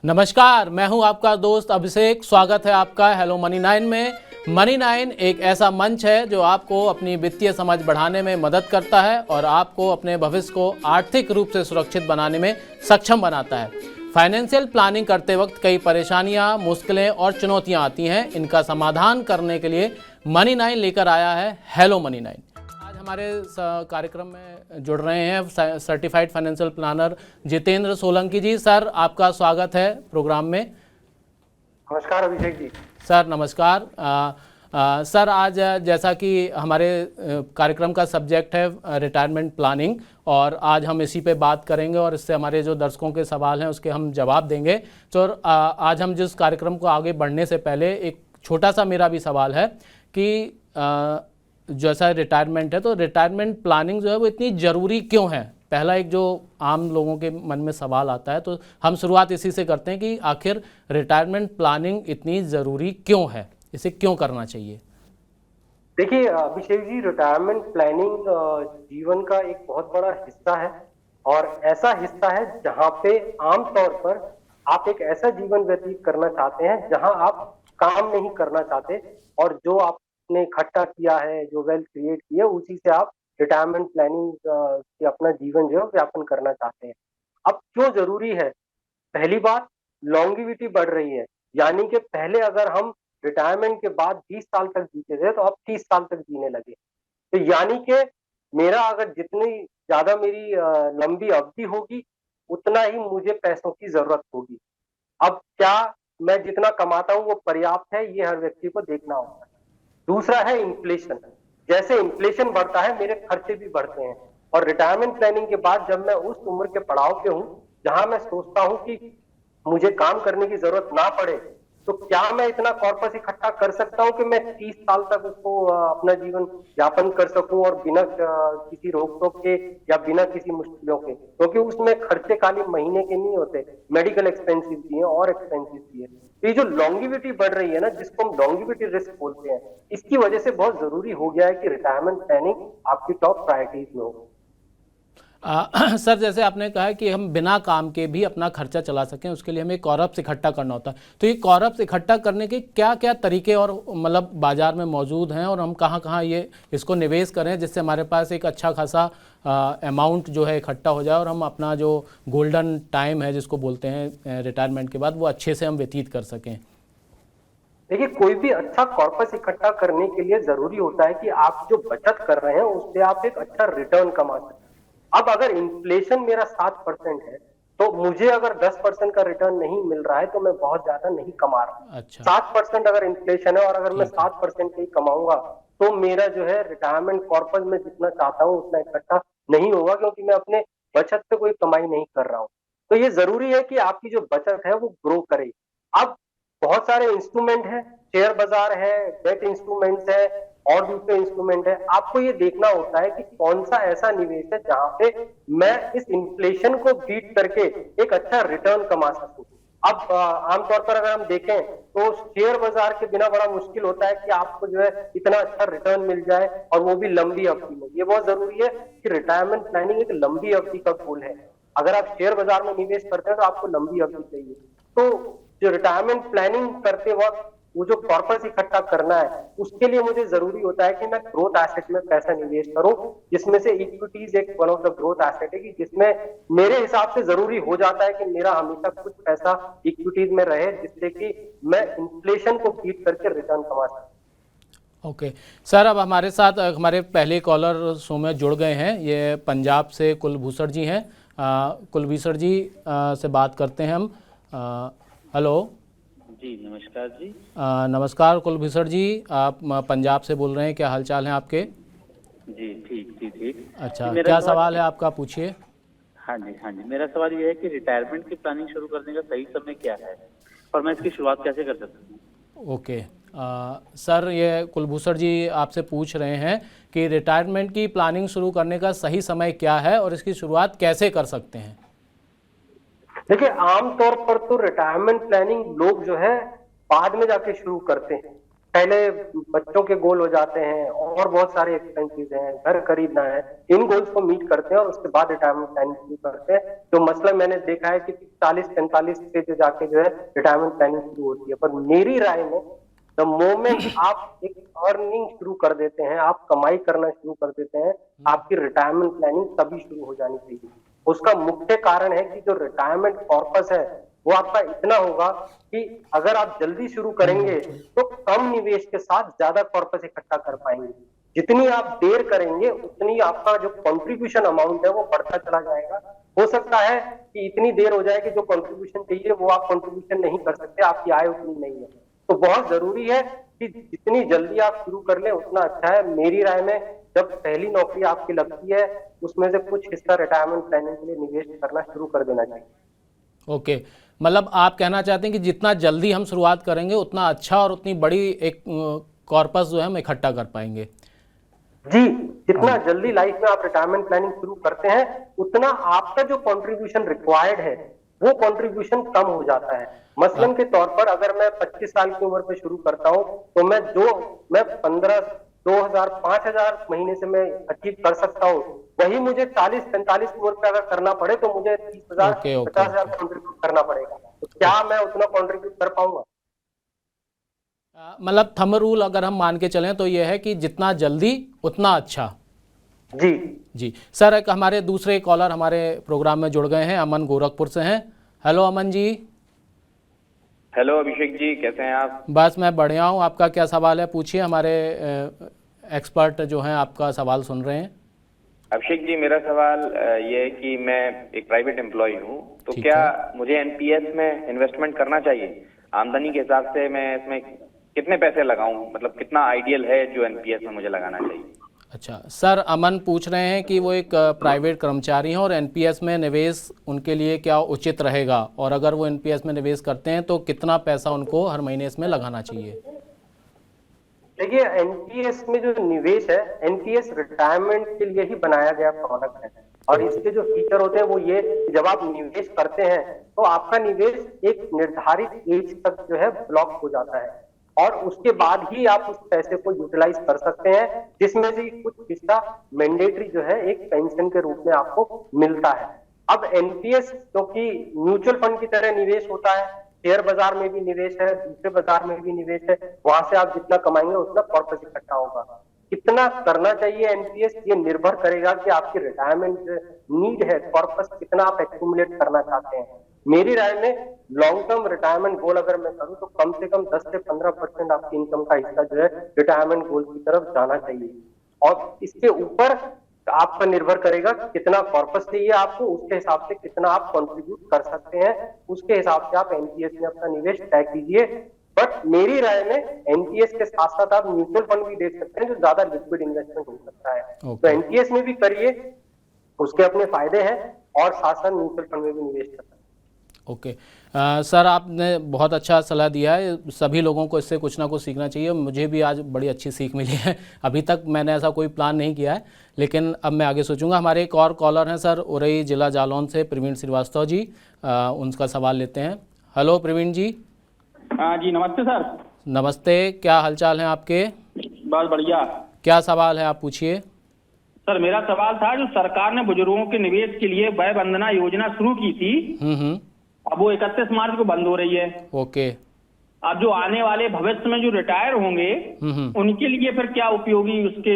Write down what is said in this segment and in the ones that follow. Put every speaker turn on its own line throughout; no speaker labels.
नमस्कार, मैं हूं आपका दोस्त अभिषेक। स्वागत है आपका हेलो मनी 9 में। मनी 9 एक ऐसा मंच है जो आपको अपनी वित्तीय समझ बढ़ाने में मदद करता है और आपको अपने भविष्य को आर्थिक रूप से सुरक्षित बनाने में सक्षम बनाता है। फाइनेंशियल प्लानिंग करते वक्त कई परेशानियां, मुश्किलें और चुनौतियां आती हैं। इनका समाधान करने के लिए मनी 9 लेकर आया है हेलो मनी 9। आज हमारे कार्यक्रम में जुड़ रहे हैं certified financial planner Jitendra Solanki ji. Sir, आपका स्वागत है प्रोग्राम में।
नमस्कार अभिषेक जी।
सर नमस्कार। सर, आज जैसा कि हमारे कार्यक्रम का सब्जेक्ट है रिटायरमेंट प्लानिंग, और आज हम इसी पे बात करेंगे और इससे हमारे जो दर्शकों के सवाल हैं उसके हम जवाब देंगे। तो आज हम जिस कार्यक्रम को आगे बढ़ने से पहले एक छोटा सा मेरा भी सवाल है कि जैसा रिटायरमेंट है तो रिटायरमेंट प्लानिंग जो है वो इतनी ज़रूरी क्यों है? पहला एक जो आम लोगों के मन में सवाल आता है, तो हम शुरुआत इसी से करते हैं कि आखिर रिटायरमेंट प्लानिंग इतनी ज़रूरी क्यों है, इसे क्यों करना चाहिए?
देखिए अभिषेक जी, रिटायरमेंट प्लानिंग जीवन का एक बहुत बड़ा हिस्सा है और ऐसा हिस्सा है जहां पे आमतौर पर आप एक ऐसा जीवन व्यतीत करना चाहते हैं जहां आप काम नहीं करना चाहते और जो आपने इकट्ठा किया है, जो वेल्थ क्रिएट की है, उसी से आप रिटायरमेंट प्लानिंग से अपना जीवन जो है व्यापन करना चाहते हैं। अब क्यों जरूरी है? पहली बात, लॉन्गिविटी बढ़ रही है, यानी कि पहले अगर हम रिटायरमेंट के बाद 20 साल तक जीते थे तो अब 30 साल तक जीने लगे। तो यानी कि मेरा अगर जितनी ज्यादा मेरी लंबी अवधि होगी उतना ही मुझे पैसों की जरूरत होगी। अब क्या मैं जितना कमाता हूँ वो पर्याप्त है, ये हर व्यक्ति को देखना होगा। दूसरा है इन्फ्लेशन। जैसे इन्फ्लेशन बढ़ता है मेरे खर्चे भी बढ़ते हैं और रिटायरमेंट प्लानिंग के बाद जब मैं उस उम्र के पड़ाव पे हूँ जहां मैं सोचता हूँ कि मुझे काम करने की जरूरत ना पड़े, तो क्या मैं इतना कॉर्पस इकट्ठा कर सकता हूँ कि मैं 30 साल तक उसको अपना जीवन यापन कर सकूं और बिना किसी रोक टोक के या बिना किसी मुश्किलों के, क्योंकि उसमें खर्चे खाली महीने के नहीं होते, मेडिकल एक्सपेंसिव भी है और एक्सपेंसिव भी है। तो ये जो लॉन्गिविटी बढ़ रही है ना, जिसको हम लॉन्गिविटी रिस्क बोलते हैं, इसकी वजह से बहुत जरूरी हो गया है कि रिटायरमेंट प्लानिंग आपकी टॉप प्रायोरिटीज में हो।
सर, जैसे आपने कहा कि हम बिना काम के भी अपना खर्चा चला सकें, उसके लिए हमें कॉर्पस इकट्ठा करना होता है। तो ये कॉर्पस इकट्ठा करने के क्या क्या तरीके और मतलब बाजार में मौजूद हैं, और हम कहाँ कहाँ ये इसको निवेश करें जिससे हमारे पास एक अच्छा खासा अमाउंट जो है इकट्ठा हो जाए और हम अपना जो गोल्डन टाइम है जिसको बोलते हैं रिटायरमेंट के बाद, वो अच्छे से हम व्यतीत कर सकें?
देखिए, कोई भी अच्छा कॉर्पस इकट्ठा करने के लिए जरूरी होता है कि आप जो बचत कर रहे हैं उससे आप एक अच्छा रिटर्न कमा सकें। अब अगर इन्फ्लेशन मेरा 7% है तो मुझे अगर 10% का रिटर्न नहीं मिल रहा है तो मैं बहुत ज्यादा नहीं कमा रहा।
अच्छा,
7% अगर इन्फ्लेशन है और अगर मैं
ठीक है।
7% ही कमाऊंगा तो मेरा जो है रिटायरमेंट कॉर्पस में जितना चाहता हूँ उतना इकट्ठा नहीं होगा, क्योंकि मैं अपने बचत से कोई कमाई नहीं कर रहा हूँ। तो ये जरूरी है कि आपकी जो बचत है वो ग्रो करे। अब बहुत सारे इंस्ट्रूमेंट है, शेयर बाजार है, डेट इंस्ट्रूमेंट्स है और दूसरे इंस्ट्रूमेंट है। आपको ये देखना होता है कि कौन सा ऐसा निवेश है जहां पे मैं इस इन्फ्लेशन को बीट करके एक अच्छा रिटर्न कमा सकूं। अब आमतौर पर अगर हम देखें तो शेयर बाजार के बिना बड़ा मुश्किल होता है कि आपको जो है इतना अच्छा रिटर्न मिल जाए, और वो भी लंबी अवधि में। ये बहुत जरूरी है कि रिटायरमेंट प्लानिंग एक लंबी अवधि का गोल है। अगर आप शेयर बाजार में निवेश करते हैं तो आपको लंबी अवधि चाहिए। तो जो रिटायरमेंट प्लानिंग करते वक्त वो जो कॉर्पस इकट्ठा करना है उसके लिए मुझे जरूरी होता है कि मैं ग्रोथ एसेट में पैसा निवेश करूं, जिसमें से इक्विटीज एक one of the growth asset है कि जिसमें मेरे हिसाब से जरूरी हो जाता है कि मेरा हमेशा कुछ पैसा इक्विटीज में रहे, जिससे कि मैं इन्फ्लेशन को बीट करके रिटर्न कमा सकूं।
ओके सर, अब हमारे साथ हमारे पहले कॉलर शो में जुड़ गए हैं। ये पंजाब से कुलभूषण जी हैं। कुलभूषण जी से बात करते हैं हम। हेलो
जी, नमस्कार जी।
नमस्कार कुलभूषण जी, आप पंजाब से बोल रहे हैं। क्या हालचाल हैं आपके?
जी ठीक।
अच्छा,
मेरा
क्या सवाल है आपका, पूछिए।
हाँ जी, मेरा सवाल ये है कि रिटायरमेंट की प्लानिंग शुरू करने का सही समय क्या है और मैं इसकी शुरुआत कैसे कर सकता हूँ?
ओके सर, ये कुलभूषण जी आपसे पूछ रहे हैं कि रिटायरमेंट की प्लानिंग शुरू करने का सही समय क्या है और इसकी शुरुआत कैसे कर सकते हैं?
देखिए, आमतौर पर तो रिटायरमेंट प्लानिंग लोग जो है बाद में जाके शुरू करते हैं। पहले बच्चों के गोल हो जाते हैं और बहुत सारे एक्सपेंसेस हैं, घर खरीदना है, इन गोल्स को मीट करते हैं और उसके बाद रिटायरमेंट प्लानिंग शुरू करते हैं। जो मसला मैंने देखा है कि 40-45 से जो जाके जो है रिटायरमेंट प्लानिंग शुरू होती है। पर मेरी राय में द मोमेंट आप एक अर्निंग शुरू कर देते हैं, आप कमाई करना शुरू कर देते हैं, आपकी रिटायरमेंट प्लानिंग तभी शुरू हो जानी चाहिए। उसका मुख्य कारण है कि जो रिटायरमेंट कॉर्पस है वो आपका इतना होगा कि अगर आप जल्दी शुरू करेंगे तो कम निवेश के साथ ज्यादा कॉर्पस इकट्ठा कर पाएंगे। जितनी आप देर करेंगे उतनी आपका जो कंट्रीब्यूशन अमाउंट है वो बढ़ता चला जाएगा। हो सकता है कि इतनी देर हो जाए कि जो कंट्रीब्यूशन चाहिए वो आप कंट्रीब्यूशन नहीं कर सकते, आपकी आय उतनी नहीं है। तो बहुत जरूरी है कि जितनी जल्दी आप शुरू कर लें उतना अच्छा है। मेरी राय में जब पहली नौकरी आपकी लगती है उसमें से कुछ हिस्सा रिटायरमेंट प्लानिंग के लिए निवेश करना शुरू कर देना चाहिए।
ओके, मतलब आप कहना चाहते हैं कि जितना जल्दी हम शुरुआत करेंगे उतना अच्छा और उतनी बड़ी एक कॉर्पस जो है हम इकट्ठा कर पाएंगे।
जी, जितना जल्दी लाइफ में आप रिटायरमेंट प्लानिंग शुरू करते हैं उतना आपका जो कंट्रीब्यूशन रिक्वायर्ड है वो कंट्रीब्यूशन कम हो जाता है। मसलन के तौर पर अगर मैं 25 साल की उम्र पे शुरू करता हूं तो मैं 15 2000 5000 महीने से मैं अचीव कर सकता हूं, वही मुझे 40-45 उम्र पे अगर करना पड़े तो मुझे 30,000 50,000 कंट्रीब्यूट करना पड़ेगा। तो क्या मैं उतना कंट्रीब्यूट कर पाऊंगा?
मतलब थंब रूल अगर हम मान के चलें तो यह है कि जितना जल्दी उतना अच्छा।
जी
जी सर, एक हमारे दूसरे कॉलर हमारे प्रोग्राम में जुड़ गए हैं, अमन गोरखपुर से हैं। हेलो अमन जी।
हेलो अभिषेक जी, कैसे हैं आप?
बस मैं बढ़िया हूँ, आपका क्या सवाल है पूछिए, हमारे एक्सपर्ट जो हैं आपका सवाल सुन रहे हैं।
अभिषेक जी, मेरा सवाल ये है कि मैं एक प्राइवेट एम्प्लॉय हूँ, तो क्या मुझे एनपीएस में इन्वेस्टमेंट करना चाहिए? आमदनी के हिसाब से मैं इसमें कितने पैसे लगाऊं, मतलब कितना आइडियल है जो एनपीएस में मुझे लगाना चाहिए?
अच्छा सर, अमन पूछ रहे हैं कि वो एक प्राइवेट कर्मचारी हैं और एनपीएस में निवेश उनके लिए क्या उचित रहेगा, और अगर वो एनपीएस में निवेश करते हैं तो कितना पैसा उनको हर महीने इसमें लगाना चाहिए।
देखिए, एनपीएस में जो निवेश है, एनपीएस रिटायरमेंट के लिए ही बनाया गया प्रोडक्ट है और इसके जो फीचर होते हैं वो ये, जब आप निवेश करते हैं तो आपका निवेश एक निर्धारित एज तक जो है ब्लॉक हो जाता है और उसके बाद ही आप उस पैसे को यूटिलाइज कर सकते हैं, जिसमें से कुछ हिस्सा मैंडेटरी जो है एक पेंशन के रूप में आपको मिलता है। अब एनपीएस क्योंकि म्यूचुअल फंड की तरह निवेश होता है, शेयर बाजार में भी निवेश है, दूसरे बाजार में भी निवेश है, वहां से आप जितना कमाएंगे उतना कॉर्पस इकट्ठा होगा। कितना करना चाहिए एनपीएस, ये निर्भर करेगा कि आपकी रिटायरमेंट नीड है, कॉर्पस कितना आप एक्यूमुलेट करना चाहते हैं। मेरी राय में लॉन्ग टर्म रिटायरमेंट गोल अगर मैं करूं तो कम से कम 10 से 15% आपकी इनकम का हिस्सा जो है रिटायरमेंट गोल की तरफ जाना चाहिए और इसके ऊपर आपका निर्भर करेगा कितना कॉर्पस चाहिए आपको, उसके हिसाब से कितना आप कंट्रीब्यूट कर सकते हैं, उसके हिसाब से आप एनपीएस में अपना निवेश तय कीजिए। बट मेरी राय में एनपीएस के साथ साथ आप म्यूचुअल फंड भी देख सकते हैं जो ज्यादा लिक्विड इन्वेस्टमेंट हो सकता है। तो एनपीएस में भी करिए, उसके अपने फायदे हैं और साथ साथ म्यूचुअल फंड में भी निवेश कर सकते हैं।
ओके सर, आपने बहुत अच्छा सलाह दिया है, सभी लोगों को इससे कुछ ना कुछ सीखना चाहिए। मुझे भी आज बड़ी अच्छी सीख मिली है, अभी तक मैंने ऐसा कोई प्लान नहीं किया है लेकिन अब मैं आगे सोचूंगा। हमारे एक और कॉलर हैं सर, उरई जिला जालौन से प्रवीण श्रीवास्तव जी, उनका सवाल लेते हैं। हेलो प्रवीण जी।
हाँ जी, नमस्ते सर।
नमस्ते, क्या हालचाल हैं आपके?
बस बढ़िया।
क्या सवाल है, आप पूछिए।
सर मेरा सवाल था, जो सरकार ने बुजुर्गों के निवेश के लिए वय वंदना योजना शुरू की थी, अब वो 31 मार्च को बंद हो रही है।
ओके।
अब जो आने वाले भविष्य में जो रिटायर होंगे उनके लिए फिर क्या उपयोगी, उसके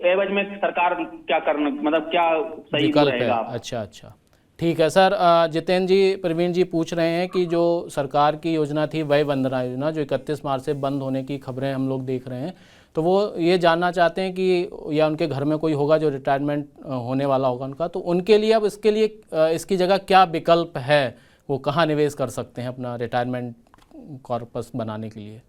एवज में सरकार क्या करना, मतलब क्या सही
विकल्प
रहेगा?
है? अच्छा, ठीक है सर। जितेंद्र जी, प्रवीण जी पूछ रहे हैं कि जो सरकार की योजना थी वय वंदना योजना, जो 31 मार्च से बंद होने की खबरें हम लोग देख रहे हैं, तो वो ये जानना चाहते हैं कि या उनके घर में कोई होगा जो रिटायरमेंट होने वाला होगा उनका, तो उनके लिए अब इसके लिए इसकी जगह क्या विकल्प है, वो कहाँ निवेश कर सकते हैं अपना रिटायरमेंट कॉर्पस बनाने के लिए?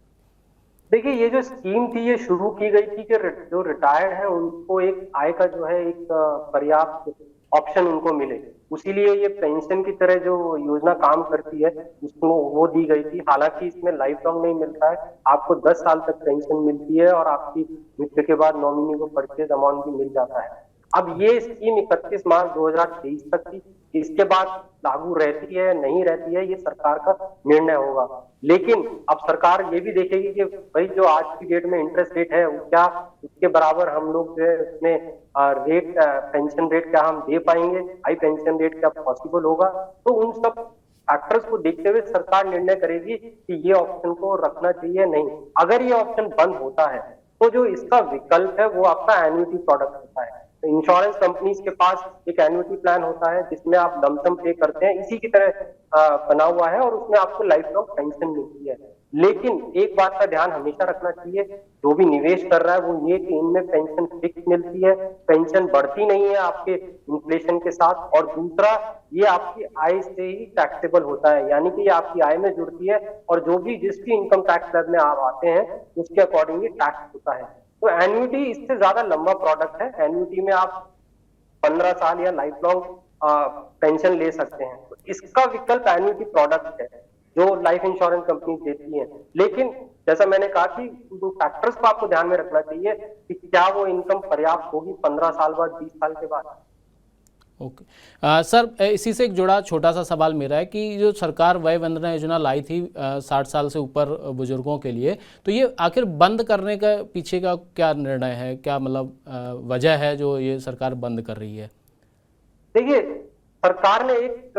देखिए, ये जो स्कीम थी ये शुरू की गई थी कि जो रिटायर्ड है उनको एक आय का जो है एक पर्याप्त ऑप्शन उनको मिले, उसीलिए ये पेंशन की तरह जो योजना काम करती है उसको वो दी गई थी। हालांकि इसमें लाइफ लॉन्ग नहीं मिलता है, आपको 10 साल तक पेंशन मिलती है और आपकी मृत्यु के बाद नॉमिनी को परचेज अमाउंट भी मिल जाता है। अब ये स्कीम 31 मार्च 2023 तक थी, इसके बाद लागू रहती है नहीं रहती है ये सरकार का निर्णय होगा। लेकिन अब सरकार ये भी देखेगी कि भाई जो आज की डेट में इंटरेस्ट रेट है वो क्या उसके बराबर हम लोग जो है उसमें रेट पेंशन रेट क्या हम दे पाएंगे, हाई पेंशन रेट क्या पॉसिबल होगा। तो उन सब फैक्टर्स को देखते हुए सरकार निर्णय करेगी कि ये ऑप्शन को रखना चाहिए नहीं। अगर ये ऑप्शन बंद होता है तो जो इसका विकल्प है वो आपका एन्युटी प्रोडक्ट होता है। तो इंश्योरेंस कंपनीज के पास एक एन्युटी प्लान होता है जिसमें आप लमसम पे करते हैं, इसी की तरह बना हुआ है और उसमें आपको लाइफ लॉन्ग पेंशन मिलती है। लेकिन एक बात का ध्यान हमेशा रखना चाहिए, जो भी निवेश कर रहा है वो ये कि इनमें पेंशन फिक्स मिलती है, पेंशन बढ़ती नहीं है आपके इन्फ्लेशन के साथ। और दूसरा, ये आपकी आय से ही टैक्सेबल होता है, यानी कि ये आपकी आय में जुड़ती है और जो भी जिस भी इनकम टैक्स स्लैब में आप आते हैं उसके अकॉर्डिंगली टैक्स होता है। तो एन्युटी इससे ज्यादा लंबा प्रोडक्ट है। एन्युटी में आप 15 साल या लाइफ लॉन्ग पेंशन ले सकते हैं। तो इसका विकल्प एन्युटी प्रोडक्ट है जो लाइफ इंश्योरेंस कंपनी देती है। लेकिन जैसा मैंने कहा कि दो फैक्टर्स को आपको ध्यान में रखना चाहिए कि क्या वो इनकम पर्याप्त होगी 15 साल बाद, 20 साल के बाद।
ओके सर, इसी से एक जुड़ा छोटा सा सवाल मेरा है कि जो सरकार वय वंदना योजना लाई थी 60 साल से ऊपर बुजुर्गों के लिए, तो ये आखिर बंद करने का पीछे का क्या निर्णय है, क्या मतलब वजह है जो ये सरकार बंद कर रही है?
देखिए, सरकार ने एक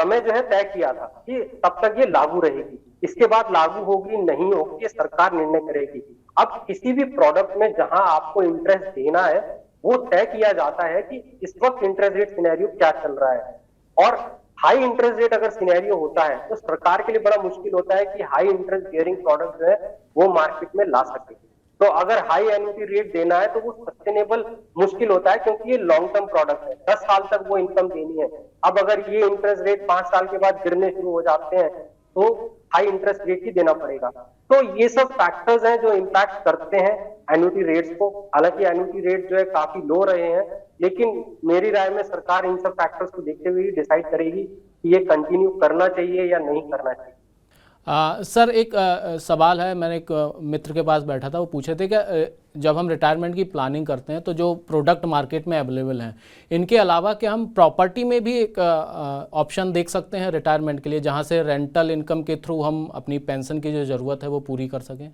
समय जो है तय किया था कि तब तक ये लागू रहेगी, इसके बाद लागू होगी नहीं होगी ये सरकार निर्णय करेगी। अब किसी भी प्रोडक्ट में जहां आपको इंटरेस्ट देना है वो तय किया जाता है कि इस वक्त इंटरेस्ट रेट सिनेरियो क्या चल रहा है। और हाई इंटरेस्ट रेट अगर सिनेरियो होता है तो सरकार के लिए बड़ा मुश्किल होता है कि हाई इंटरेस्ट बियरिंग प्रोडक्ट जो है वो मार्केट में ला सके। तो अगर हाई एन्युटी रेट देना है तो वो सस्टेनेबल मुश्किल होता है, क्योंकि ये लॉन्ग टर्म प्रोडक्ट है, 10 साल तक वो इनकम देनी है। अब अगर ये इंटरेस्ट रेट 5 साल के बाद गिरने शुरू हो जाते हैं तो हाई इंटरेस्ट रेट ही देना पड़ेगा। तो ये सब फैक्टर्स हैं जो इम्पैक्ट करते हैं एन्युटी रेट्स को। हालांकि एन्युटी रेट जो है काफी लो रहे हैं, लेकिन मेरी राय में सरकार इन सब फैक्टर्स को देखते हुए डिसाइड करेगी कि ये कंटिन्यू करना चाहिए या नहीं करना चाहिए।
सर एक सवाल है, मैंने एक मित्र के पास बैठा था, वो पूछे थे कि जब हम रिटायरमेंट की प्लानिंग करते हैं तो जो प्रोडक्ट मार्केट में अवेलेबल हैं इनके अलावा क्या हम प्रॉपर्टी में भी एक ऑप्शन देख सकते हैं रिटायरमेंट के लिए, जहां से रेंटल इनकम के थ्रू हम अपनी पेंशन की जो ज़रूरत है वो पूरी कर सकें?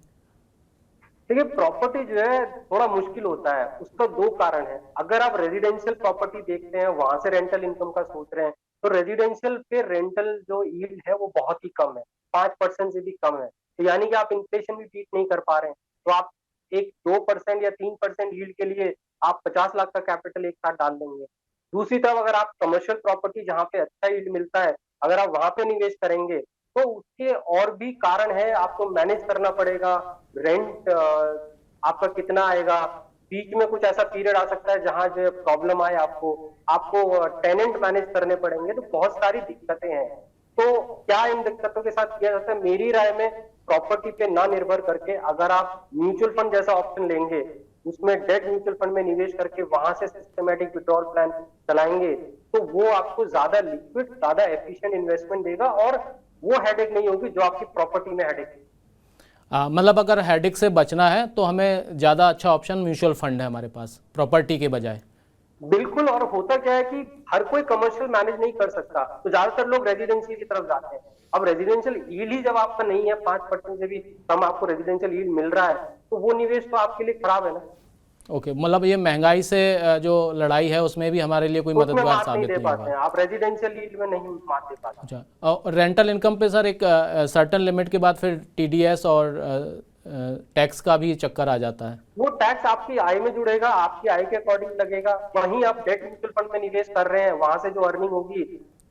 देखिए, प्रॉपर्टी जो है थोड़ा मुश्किल होता है, उसका 2 कारण है। अगर आप रेजिडेंशियल प्रॉपर्टी देखते हैं वहां से रेंटल इनकम का सोच रहे हैं तो रेजिडेंशियल पे रेंटल जो यील्ड है वो बहुत ही कम है, 5% से भी कम है। तो यानी कि आप इन्फ्लेशन भी बीट नहीं कर पा रहे हैं। तो आप एक 2% या 3% यील्ड के लिए आप 50 लाख का कैपिटल एक साथ डाल देंगे। दूसरी तरफ अगर आप कमर्शियल प्रॉपर्टी जहाँ पे अच्छा यील्ड मिलता है अगर आप वहां पे निवेश करेंगे तो उसके और भी कारण है, आपको मैनेज करना पड़ेगा। रेंट आपका कितना आएगा, बीच में कुछ ऐसा पीरियड आ सकता है जहां जो प्रॉब्लम आए, आपको टेनेंट मैनेज करने पड़ेंगे। तो बहुत सारी दिक्कतें हैं। तो क्या इन दिक्कतों के साथ किया जाता है? मेरी राय में प्रॉपर्टी पे ना निर्भर करके अगर आप म्यूचुअल फंड जैसा ऑप्शन लेंगे, उसमें डेट म्यूचुअल फंड में निवेश करके वहां से सिस्टमेटिक विड्रॉल प्लान चलाएंगे तो वो आपको ज्यादा लिक्विड, ज्यादा एफिशिएंट इन्वेस्टमेंट देगा और वो हेडेक नहीं होगी जो आपकी प्रॉपर्टी में हेडेक है।
मतलब अगर हेडेक से बचना है तो हमें ज़्यादा अच्छा ऑप्शन म्यूचुअल फंड है हमारे पास प्रॉपर्टी के बजाय।
बिल्कुल। और होता क्या है कि हर कोई कमर्शियल मैनेज नहीं कर सकता, तो ज्यादातर लोग रेजिडेंशियल की तरफ जाते हैं। अब रेजिडेंशियल यील्ड ही जब आपका नहीं है, 5% से भी कम आपको रेजिडेंशियल यील्ड मिल रहा है तो वो निवेश तो आपके लिए खराब है ना।
ओके, मतलब ये महंगाई से जो लड़ाई है उसमें भी हमारे लिए कोई मददगार साबित नहीं होगा।
आप रेजिडेंशियल यील्ड में नहीं मात दे पाते।
अच्छा, और रेंटल इनकम पे सर एक सर्टेन लिमिट के बाद फिर टीडीएस और टैक्स का भी चक्कर आ जाता है।
वो टैक्स आपकी आय में जुड़ेगा, आपकी आय के अकॉर्डिंग लगेगा। वहीं आप डेट म्यूचुअल फंड में निवेश कर रहे हैं, वहां से जो अर्निंग होगी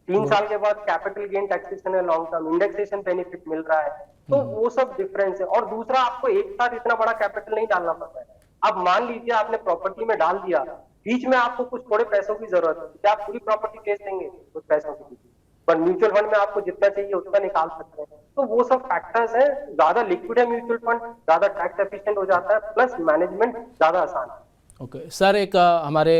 3 साल के बाद कैपिटल गेन टैक्सेशन है, लॉन्ग टर्म इंडेक्सेशन बेनिफिट मिल रहा है। तो वो सब डिफरेंस है। और दूसरा, आपको एक साथ इतना बड़ा कैपिटल नहीं डालना पड़ता है। अब मान लीजिए आपने प्रॉपर्टी में डाल दिया, बीच में आपको कुछ थोड़े पैसों की जरूरत है, क्या आप पूरी प्रॉपर्टी बेच देंगे कुछ पैसों की? पर म्यूचुअल फंड में आपको जितना चाहिए उतना निकाल सकते हैं। तो वो सब फैक्टर्स हैं। ज्यादा लिक्विड है म्यूचुअल फंड, ज्यादा टैक्स एफिशिएंट हो जाता है, प्लस मैनेजमेंट ज्यादा आसान है।
ओके सर, एक हमारे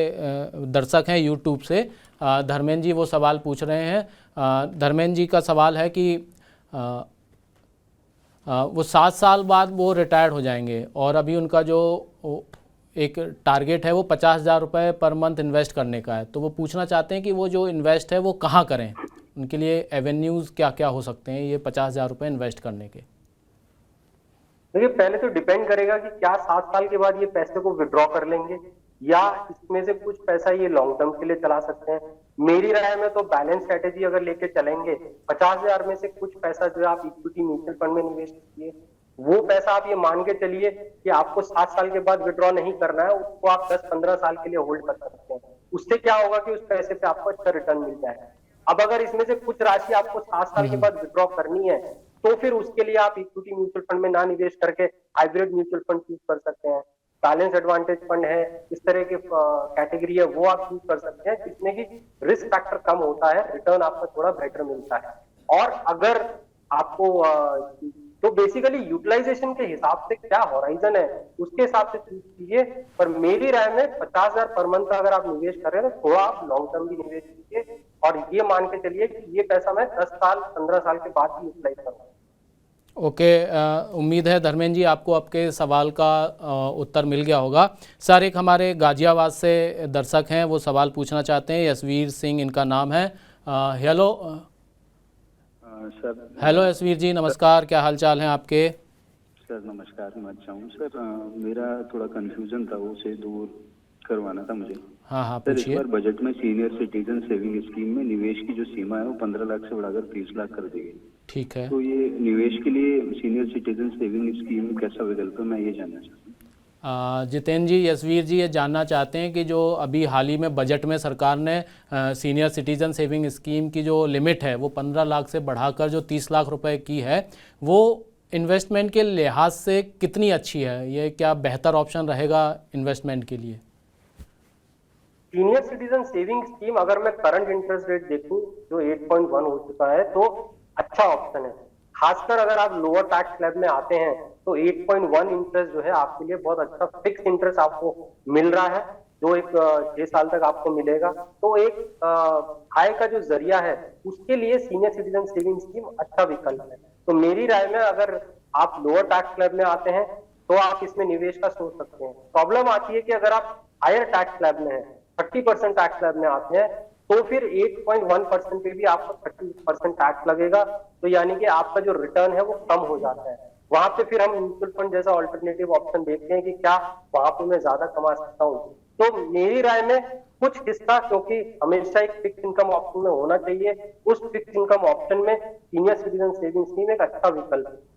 दर्शक हैं यूट्यूब से, धर्मेंद्र जी वो सवाल पूछ रहे हैं। धर्मेंद्र जी का सवाल है कि वो 7 साल बाद वो रिटायर्ड हो जाएंगे और अभी उनका जो एक टारगेट है वो 50,000 रुपये पर मंथ इन्वेस्ट करने का है, तो वो पूछना चाहते हैं कि वो जो इन्वेस्ट है वो कहाँ करें, उनके लिए एवेन्यूज़ क्या क्या हो सकते हैं ये 50,000 रुपये इन्वेस्ट करने के।
देखिए, पहले तो डिपेंड करेगा कि क्या 7 साल के बाद ये पैसे को विड्रॉ कर लेंगे या इसमें से कुछ पैसा ये लॉन्ग टर्म के लिए चला सकते हैं। मेरी राय में तो बैलेंस स्ट्रेटेजी अगर लेके चलेंगे, 50,000 में से कुछ पैसा जो आप इक्विटी म्यूचुअल फंड में निवेश कीजिए, वो पैसा आप ये मान के चलिए कि आपको 7 साल के बाद विड्रॉ नहीं करना है, उसको आप 10-15 साल के लिए होल्ड कर सकते हैं। उससे क्या होगा कि उस पैसे पे आपको अच्छा रिटर्न मिल जाएगा। अब अगर इसमें से कुछ राशि आपको 7 साल के बाद विड्रॉ करनी है, तो फिर उसके लिए आप इक्विटी म्यूचुअल फंड में ना निवेश करके हाइब्रिड म्यूचुअल फंड चूज कर सकते हैं। बैलेंस एडवांटेज फंड है, इस तरह की कैटेगरी है, वो आप चूज कर सकते हैं जिसमें कि रिस्क फैक्टर कम होता है, रिटर्न आपको थोड़ा बेटर मिलता है। और अगर आपको तो बेसिकली यूटिलाइजेशन के हिसाब से क्या होराइजन है उसके हिसाब से चूज कीजिए। पर मेरी राय में 50,000 पर मंथ अगर आप निवेश कर रहे हैं तो थोड़ा आप लॉन्ग टर्म भी निवेश कीजिए और ये मान के चलिए कि ये पैसा मैं 10 साल 15 साल के बाद भी यूटिलाइज करूंगा।
ओके, उम्मीद है धर्मेंद्र जी आपको आपके सवाल का उत्तर मिल गया होगा। सर, एक हमारे गाजियाबाद से दर्शक हैं, वो सवाल पूछना चाहते हैं। यशवीर सिंह इनका नाम है। Hello
sir.
हेलो यशवीर जी, नमस्कार, क्या हाल चाल हैं आपके?
सर नमस्कार, मैं अच्छा हूँ। सर मेरा थोड़ा कंफ्यूजन था, उसे दूर करवाना था मुझे।
हाँ
सर, इस
पूछिए।
बार बजट में सीनियर सिटीजन सेविंग स्कीम में निवेश की जो सीमा है वो 15 लाख से बढ़ाकर 30 लाख कर दी गई।
ठीक है,
तो ये निवेश के लिए सीनियर सिटीजन सेविंग स्कीम कैसा विकल्प है, मैं ये जानना चाहता हूँ।
जितेंद्र जी, यशवीर जी ये जानना चाहते हैं कि जो अभी हाल ही में बजट में सरकार ने सीनियर सिटीजन सेविंग स्कीम की जो लिमिट है वो 15 लाख से बढ़ाकर जो 30 लाख रुपए की है, वो इन्वेस्टमेंट के लिहाज से कितनी अच्छी है? ये क्या बेहतर ऑप्शन रहेगा इन्वेस्टमेंट के लिए?
सीनियर सिटीजन सेविंग स्कीम अगर मैं करंट इंटरेस्ट रेट देखूं जो 8.1 हो चुका है तो अच्छा ऑप्शन है। खासकर अगर आप लोअर टैक्स स्लैब में आते हैं तो 8.1 इंटरेस्ट जो है आपके लिए बहुत अच्छा फिक्स इंटरेस्ट आपको मिल रहा है, जो एक 6 साल तक आपको मिलेगा। तो एक आय का जो जरिया है उसके लिए सीनियर सिटीजन सेविंग स्कीम अच्छा विकल्प है। तो मेरी राय में अगर आप लोअर टैक्स स्लैब में आते हैं तो आप इसमें निवेश का सोच सकते हैं। प्रॉब्लम आती है कि अगर आप हायर टैक्स स्लैब में है, 30% टैक्स स्लैब में आते हैं, तो फिर 8.1% पे भी आपको 30% टैक्स लगेगा, तो यानी कि आपका जो रिटर्न है वो कम हो जाता है। वहां पे फिर हम म्यूचुअल फंड जैसा ऑल्टरनेटिव ऑप्शन देखते हैं कि क्या वहां पे मैं ज्यादा कमा सकता हूँ। तो मेरी राय में कुछ हिस्सा, क्योंकि हमेशा एक फिक्स इनकम ऑप्शन में होना चाहिए, उस फिक्स इनकम ऑप्शन में सीनियर सिटीजन सेविंग स्कीम एक अच्छा विकल्प है।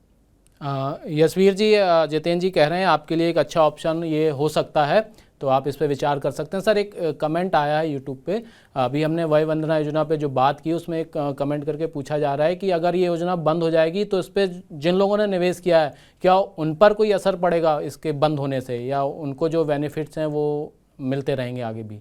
यशवीर जी, जितेंद्र जी कह रहे हैं आपके लिए एक अच्छा ऑप्शन ये हो सकता है, तो आप इस पे विचार कर सकते हैं। सर, एक कमेंट आया है यूट्यूब पे, अभी हमने वय वंदना योजना पे जो बात की उसमें एक कमेंट करके पूछा जा रहा है कि अगर ये योजना बंद हो जाएगी तो इस पे जिन लोगों ने निवेश किया है क्या उन पर कोई असर पड़ेगा इसके बंद होने से, या उनको जो बेनिफिट्स हैं वो मिलते रहेंगे आगे भी?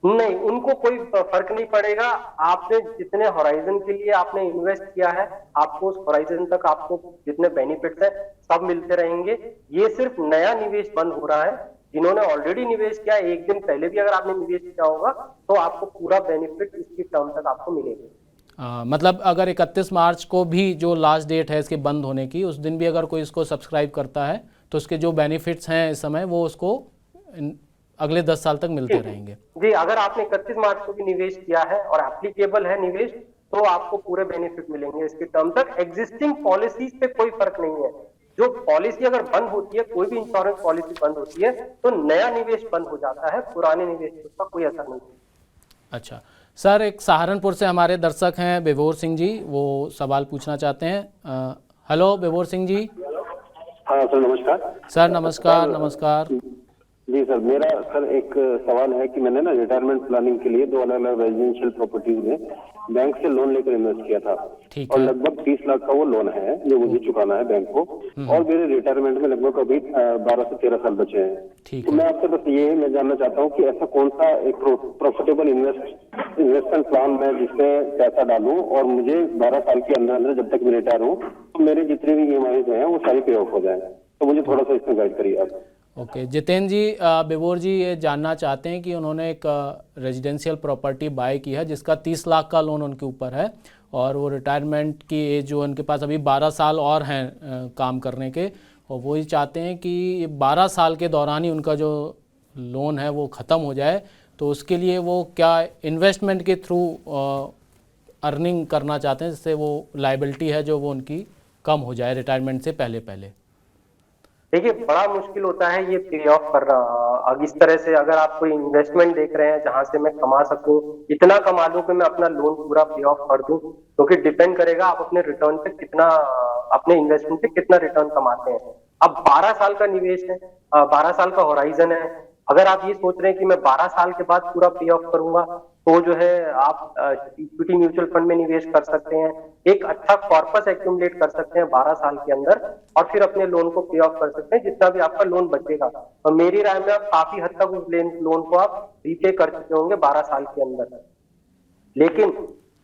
नहीं, उनको कोई फर्क नहीं पड़ेगा। आपने जितने होराइजन के लिए आपने इन्वेस्ट किया है, आपको उस होराइजन तक आपको जितने बेनिफिट्स है सब मिलते रहेंगे। ये सिर्फ नया निवेश बंद हो रहा है। जिन्होंने ऑलरेडी निवेश किया, एक दिन पहले भी अगर आपने निवेश किया होगा तो आपको पूरा बेनिफिट इसकी टर्म तक आपको मिलेगा।
मतलब अगर 31 मार्च को भी जो लास्ट डेट है इसके बंद होने की, उस दिन भी अगर कोई इसको सब्सक्राइब करता है तो उसके जो बेनिफिट्स हैं इस समय वो उसको अगले 10 साल तक मिलते रहेंगे।
जी, अगर आपने 31 मार्च को भी निवेश किया है और एप्लीकेबल है निवेश, तो आपको पूरे बेनिफिट मिलेंगे इसकी टर्म तक। एग्जिस्टिंग पॉलिसीज पे कोई फर्क नहीं है। जो पॉलिसी अगर बंद होती है, कोई भी इंश्योरेंस पॉलिसी बंद होती है तो नया निवेश बंद हो जाता है, पुराने निवेश पे उसका कोई असर नहीं।
अच्छा सर, एक सहारनपुर से हमारे दर्शक हैं विभोर सिंह जी, वो सवाल पूछना चाहते हैं। हेलो विभोर सिंह जी।
हाँ सर, नमस्कार।
सर नमस्कार। नमस्कार
जी सर, मेरा सर एक सवाल है कि मैंने ना रिटायरमेंट प्लानिंग के लिए 2 अलग-अलग रेजिडेंशियल प्रॉपर्टीज में बैंक से लोन लेकर इन्वेस्ट किया था।
ठीक
और
है।
लगभग 30 लाख का वो लोन है जो मुझे चुकाना है बैंक को, और मेरे रिटायरमेंट में लगभग अभी 12 से 13 साल बचे हैं।
ठीक
तो
है।
मैं आपसे बस ये मैं जानना चाहता हूँ कि ऐसा कौन सा एक प्रॉफिटेबल इन्वेस्टमेंट प्लान मैं जिसमें पैसा डालूं और मुझे 12 साल के अंदर अंदर जब तक मैं रिटायर हूँ तो मेरे जितने भी EMI हैं वो सारी पे ऑफ हो जाए। तो मुझे थोड़ा सा इसमें गाइड करिए आप।
ओके जितेंद्र जी, विभोर जी ये जानना चाहते हैं कि उन्होंने एक रेजिडेंशियल प्रॉपर्टी बाय की है जिसका 30 लाख का लोन उनके ऊपर है, और वो रिटायरमेंट की एज जो उनके पास अभी 12 साल और हैं काम करने के, और वही चाहते हैं कि ये 12 साल के दौरान ही उनका जो लोन है वो ख़त्म हो जाए। तो उसके लिए वो क्या इन्वेस्टमेंट के थ्रू अर्निंग करना चाहते हैं, जिससे वो लायबिलिटी है जो वो उनकी कम हो जाए रिटायरमेंट से पहले पहले।
देखिए, बड़ा मुश्किल होता है ये पे ऑफ करना। अब इस तरह से अगर आप कोई इन्वेस्टमेंट देख रहे हैं जहां से मैं कमा सकूं, इतना कमा लूं कि मैं अपना लोन पूरा पे ऑफ कर दूं, क्योंकि डिपेंड करेगा आप अपने रिटर्न पे कितना, अपने इन्वेस्टमेंट पे कितना रिटर्न कमाते हैं। अब 12 साल का निवेश है, 12 साल का होराइजन है। अगर आप ये सोच रहे हैं कि मैं 12 साल के बाद पूरा पे ऑफ करूंगा, तो जो है आप इक्विटी म्यूचुअल फंड में निवेश कर सकते हैं, एक अच्छा कॉर्पस एक्यूमुलेट कर सकते हैं 12 साल के अंदर, और फिर अपने लोन को पे ऑफ कर सकते हैं जितना भी आपका लोन बचेगा। और मेरी राय में आप काफी हद तक उस लोन को आप रीपे कर चुके होंगे 12 साल के अंदर। लेकिन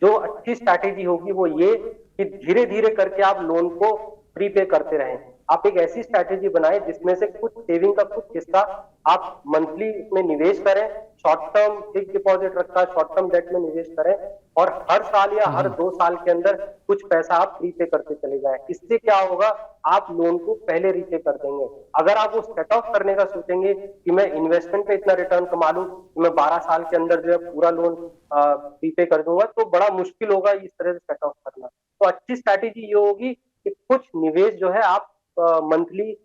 जो अच्छी स्ट्रैटेजी होगी वो ये कि धीरे धीरे करके आप लोन को प्रीपे करते रहें। आप एक ऐसी स्ट्रैटेजी बनाएं जिसमें से कुछ सेविंग का कुछ हिस्सा आप मंथली इसमें निवेश करें, शॉर्ट टर्म फिक्स डिपॉजिट रखा, शॉर्ट टर्म डेट में निवेश करें, और हर साल या हर 2 साल के अंदर कुछ पैसा आप रीपे करते चले जाएं। इससे क्या होगा, आप लोन को पहले रीपे कर देंगे। अगर आप वो सेट ऑफ करने का सोचेंगे कि मैं इन्वेस्टमेंट पे इतना रिटर्न कमा लूं, मैं 12 साल के अंदर जो है पूरा लोन रीपे कर दूंगा, तो बड़ा मुश्किल होगा इस तरह से सेट ऑफ करना। तो अच्छी स्ट्रैटेजी ये होगी कि कुछ निवेश जो है आप मंथली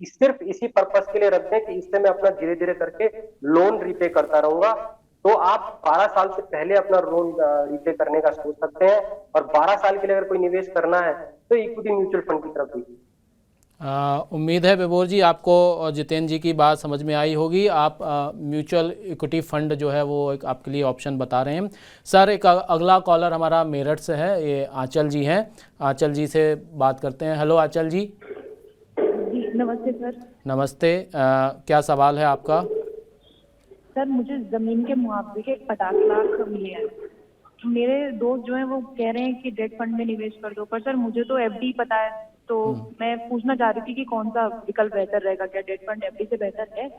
सिर्फ इसी पर्पस के लिए रखते हैं कि इससे मैं अपना धीरे धीरे करके लोन रीपे करता रहूंगा। तो आप 12 साल से पहले अपना लोन रीपे करने का सोच सकते हैं, और 12 साल के लिए अगर कोई निवेश करना है तो इक्विटी म्यूचुअल फंड की तरफ भी।
उम्मीद है विभोर जी आपको जितेंद्र जी की बात समझ में आई होगी। आप म्यूचुअल इक्विटी फंड जो है वो एक आपके लिए ऑप्शन बता रहे हैं। सर, एक अगला कॉलर हमारा मेरठ से है, ये आंचल जी हैं। आंचल जी से बात करते हैं। हेलो आंचल जी।
नमस्ते सर।
नमस्ते। क्या सवाल है आपका?
सर, मुझे जमीन के मुआवजे के 50 लाख मिले हैं। मेरे दोस्त जो हैं वो कह रहे हैं कि डेट फंड में निवेश कर दो, पर सर मुझे तो एफडी पता है, तो मैं पूछना चाह रही थी कि कौन सा विकल्प बेहतर रहेगा, क्या डेट फंड एफडी से बेहतर है?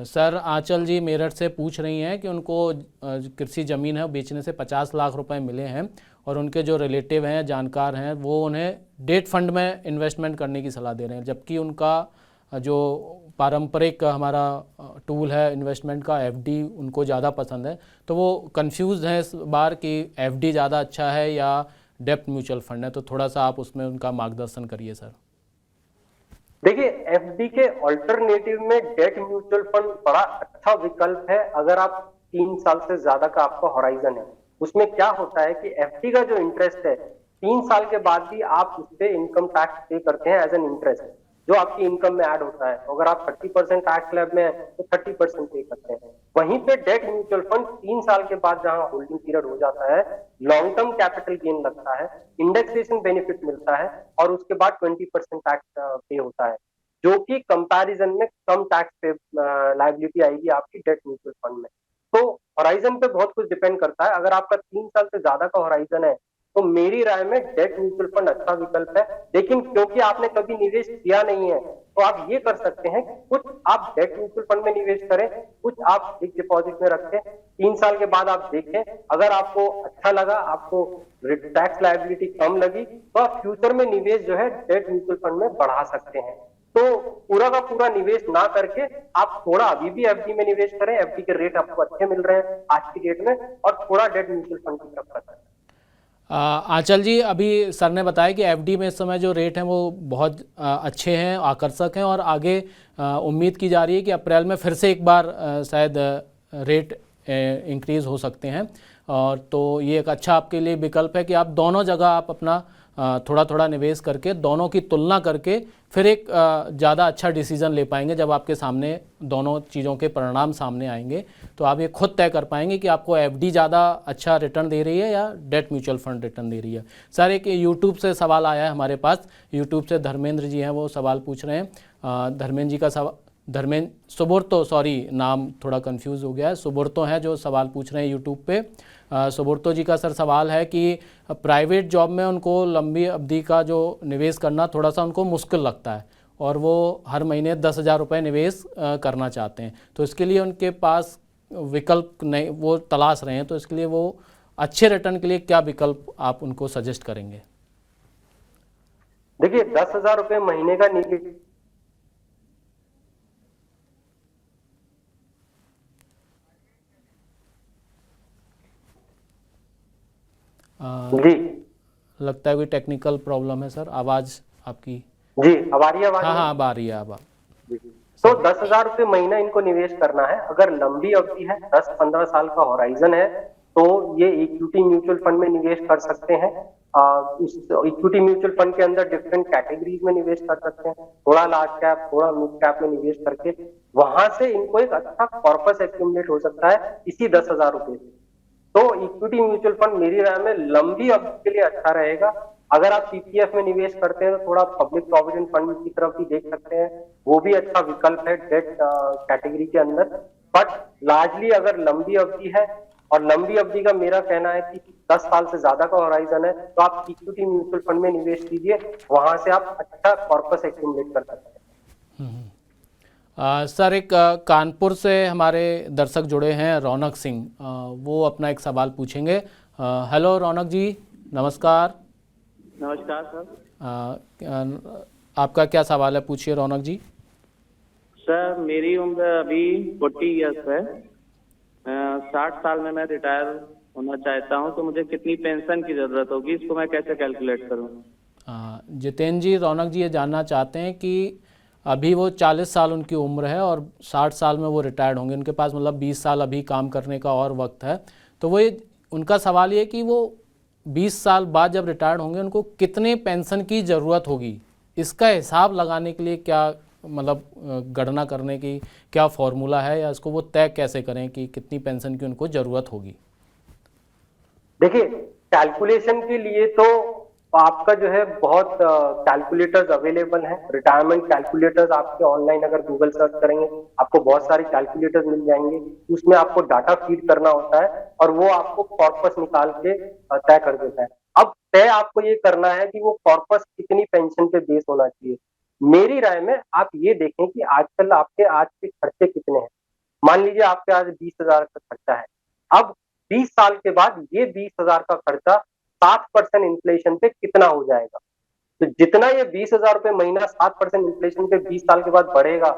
सर, आंचल जी मेरठ से पूछ रही हैं कि उनको कृषि ज़मीन है बेचने से 50 लाख रुपए मिले हैं, और उनके जो रिलेटिव हैं, जानकार हैं, वो उन्हें डेट फंड में इन्वेस्टमेंट करने की सलाह दे रहे हैं, जबकि उनका जो पारंपरिक हमारा टूल है इन्वेस्टमेंट का, एफडी, उनको ज़्यादा पसंद है। तो वो कंफ्यूज हैं इस बार कि एफडी ज़्यादा अच्छा है या डेप्थ म्यूचुअल फंड है। तो थोड़ा सा आप उसमें उनका मार्गदर्शन करिए सर।
देखिए, एफडी के ऑल्टरनेटिव में डेट म्यूचुअल फंड बड़ा अच्छा विकल्प है अगर आप 3 साल से ज्यादा का आपका होराइजन है। उसमें क्या होता है कि एफडी का जो इंटरेस्ट है 3 साल के बाद भी आप उस पर इनकम टैक्स पे करते हैं एज एन इंटरेस्ट, जो आपकी इनकम में ऐड होता है। तो अगर आप 30% टैक्स स्लैब में है तो 30% पे करते हैं। वहीं पे डेट म्यूचुअल फंड 3 साल के बाद जहां होल्डिंग पीरियड हो जाता है, लॉन्ग टर्म कैपिटल गेन लगता है, इंडेक्सेशन बेनिफिट मिलता है, और उसके बाद 20% टैक्स पे होता है, जो कि कंपैरिजन में कम टैक्स पे लायबिलिटी आएगी आपकी डेट म्यूचुअल फंड में। तो होराइजन पे बहुत कुछ डिपेंड करता है। अगर आपका 3 साल से ज्यादा का होराइजन है तो मेरी राय में डेट म्यूचुअल फंड अच्छा विकल्प है। लेकिन क्योंकि आपने कभी निवेश किया नहीं है, तो आप ये कर सकते हैं कि कुछ आप डेट म्यूचुअल फंड में निवेश करें, कुछ आप फिक्स डिपॉजिट में रखें। 3 साल के बाद आप देखें, अगर आपको अच्छा लगा, आपको टैक्स लायबिलिटी कम लगी, तो आप फ्यूचर में निवेश जो है डेट म्यूचुअल फंड में बढ़ा सकते हैं। तो पूरा का पूरा निवेश ना करके आप थोड़ा अभी भी एफडी में निवेश करें, एफडी के रेट आपको अच्छे मिल रहे हैं आज की डेट में, और थोड़ा डेट म्यूचुअल फंड की तरफ करें।
आंचल जी, अभी सर ने बताया कि एफडी में इस समय जो रेट हैं वो बहुत अच्छे हैं, आकर्षक हैं, और आगे उम्मीद की जा रही है कि अप्रैल में फिर से एक बार शायद रेट इंक्रीज़ हो सकते हैं। और तो ये एक अच्छा आपके लिए विकल्प है कि आप दोनों जगह आप अपना थोड़ा थोड़ा निवेश करके, दोनों की तुलना करके फिर एक ज़्यादा अच्छा डिसीजन ले पाएंगे। जब आपके सामने दोनों चीज़ों के परिणाम सामने आएंगे तो आप ये खुद तय कर पाएंगे कि आपको एफडी ज़्यादा अच्छा रिटर्न दे रही है या डेट म्यूचुअल फंड रिटर्न दे रही है। सर, एक यूट्यूब से सवाल आया है हमारे पास। यूट्यूब से धर्मेंद्र जी हैं, वो सवाल पूछ रहे हैं। धर्मेंद्र जी का सवाल, धर्मेंद्र सुब्रतो, सॉरी नाम थोड़ा कंफ्यूज हो गया है, सुब्रतो हैं जो सवाल पूछ रहे हैं यूट्यूब पे। सुब्रतो जी का सर सवाल है कि प्राइवेट जॉब में उनको लंबी अवधि का जो निवेश करना थोड़ा सा उनको मुश्किल लगता है, और वो हर महीने 10,000 रुपये निवेश करना चाहते हैं। तो इसके लिए उनके पास विकल्प नहीं, वो तलाश रहे हैं। तो इसके लिए वो अच्छे रिटर्न के लिए क्या विकल्प आप उनको सजेस्ट करेंगे?
देखिए 10,000 रुपये महीने का निवेश, जी
लगता है कोई टेक्निकल प्रॉब्लम है सर, आवाज़ आपकी।
जी, अब आ रही है आवाज?
हाँ हाँ, अब आ रही है अब।
तो 10,000 रुपये महीना इनको निवेश करना है। अगर लंबी अवधि है, 10-15 साल का होराइजन है, तो ये इक्विटी म्यूचुअल फंड में निवेश कर सकते हैं। उस इक्विटी म्यूचुअल फंड के अंदर डिफरेंट कैटेगरीज में निवेश कर सकते हैं, थोड़ा लार्ज कैप, थोड़ा मिड कैप में निवेश करके वहां से इनको एक अच्छा कॉर्पस एक्यूमुलेट हो सकता है इसी 10,000 रुपये से। तो इक्विटी म्यूचुअल फंड मेरी राय में लंबी अवधि के लिए अच्छा रहेगा। अगर आप पीपीएफ में निवेश करते हैं तो थोड़ा पब्लिक प्रोविडेंट फंड की तरफ भी देख सकते हैं, वो भी अच्छा विकल्प है डेट कैटेगरी के अंदर। बट लार्जली अगर लंबी अवधि है, और लंबी अवधि का मेरा कहना है कि 10 साल से ज्यादा का होराइजन है, तो आप इक्विटी म्यूचुअल फंड में निवेश कीजिए, वहां से आप अच्छा कॉर्पस एक्यूमुलेट कर सकते हैं।
सर एक कानपुर से हमारे दर्शक जुड़े हैं, रौनक सिंह, वो अपना एक सवाल पूछेंगे। हेलो रौनक जी, नमस्कार।
नमस्कार सर।
आपका क्या सवाल है, पूछिए रौनक जी।
सर मेरी उम्र अभी 40 ईयर्स है। 60 साल में मैं रिटायर होना चाहता हूं, तो मुझे कितनी पेंशन की जरूरत होगी, इसको मैं कैसे कैलकुलेट करूं?
जितेंद्र जी, रौनक जी ये जानना चाहते हैं कि अभी वो 40 साल उनकी उम्र है और 60 साल में वो रिटायर्ड होंगे, उनके पास मतलब 20 साल अभी काम करने का और वक्त है। तो वो उनका सवाल ये कि वो 20 साल बाद जब रिटायर्ड होंगे उनको कितने पेंशन की ज़रूरत होगी, इसका हिसाब लगाने के लिए क्या मतलब गणना करने की क्या फॉर्मूला है, या इसको वो तय कैसे करें कि कितनी पेंशन की उनको ज़रूरत होगी?
देखिए कैलकुलेशन के लिए तो आपका जो है बहुत कैलकुलेटर्स अवेलेबल हैं। रिटायरमेंट कैलकुलेटर्स आपके ऑनलाइन अगर गूगल सर्च करेंगे आपको बहुत सारे कैलकुलेटर्स मिल जाएंगे। उसमें आपको डाटा फीड करना होता है और वो आपको कॉर्पस निकाल के तय कर देता है। अब तय आपको ये करना है कि वो कॉर्पस कितनी पेंशन पे बेस होना चाहिए। मेरी राय में आप ये देखें कि आजकल आपके आज के खर्चे कितने हैं। मान लीजिए आपके आज 20,000 का खर्चा है, अब 20 साल के बाद ये 20,000 का खर्चा 7% इन्फ्लेशन पे कितना हो जाएगा। तो जितना ये 20,000 रुपए महीना 7% इन्फ्लेशन पे 20 साल के बाद बढ़ेगा,